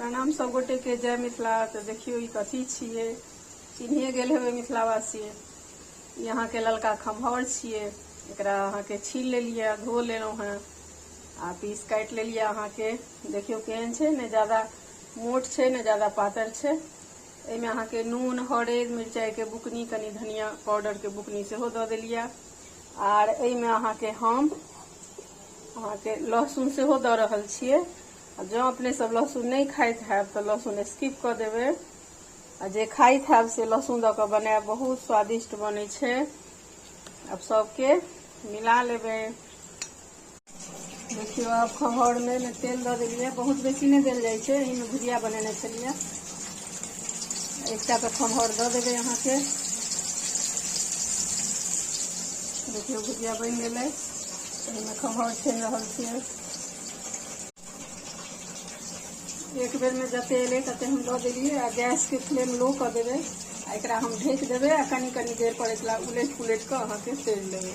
प्रणाम सब गोटे के, जय मिथिला। तो देखियो ई कथी छिए, चिन्हिए गेल हेबै मिथिलावासी। यहाँ के ललका खम्हौर छिए। एकरा अहाँ के छील लेलिए, धो लेलहुँ हैं आ पीस काटि लेलिए। अहाँ के देखियो केहन छै, ने ज़्यादा मोट छै ने ज़्यादा पातर छै। एहिमे अहाँ के नून, हरैद, मिरचाई के बुकनी, कनी धनिया पाउडर के बुकनी सेहो दऽ देलिए। आर एहिमे अहाँ के हम अहाँ के लहसुन सेहो दऽ रहल छिए। जँ अपने सब लहसुन नहीं खाइत हैब तो लहसुन स्किप कऽ देबै। आ जे खाइत हैब से लहसुन दऽ कऽ बनायब, बहुत स्वादिष्ट बनै छै। अब सबके मिला लेबै। देखियो अब खम्हौर में तेल दऽ देलिए, बहुत बेसी नहीं देल जाइ छै। एहिमे भुजिया बनेने छलिए। एकटा के खम्हौर दऽ देबै अहाँ के। देखियो भुजिया बनि गेलै। एहिमे खम्हौर छानि रहल छियै। एक बेर में जते एलै तते हम दऽ देलिए। आ गैस के फ्लेम लो कऽ देबै। आ एकरा हम ढकि देबै आ कनी कनी देर पर एकरा उलटि पुलटि कऽ अहाँ के तैर लेबै।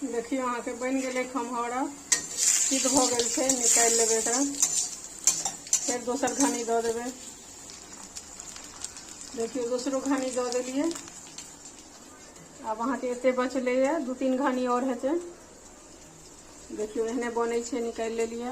देखियो अहाँ के बनि गेलै खम्हौर। सिद्ध भऽ गेल छै, निकालि लेबै एकरा। फिर दोसर घानी दऽ देबै। देखियो दोसरो घानी दऽ देलिए। आब अहाँ के एते बचलै है, 2-3 घानी और हेतै। देखियो एहने बनै छै, निकालि लेलिए।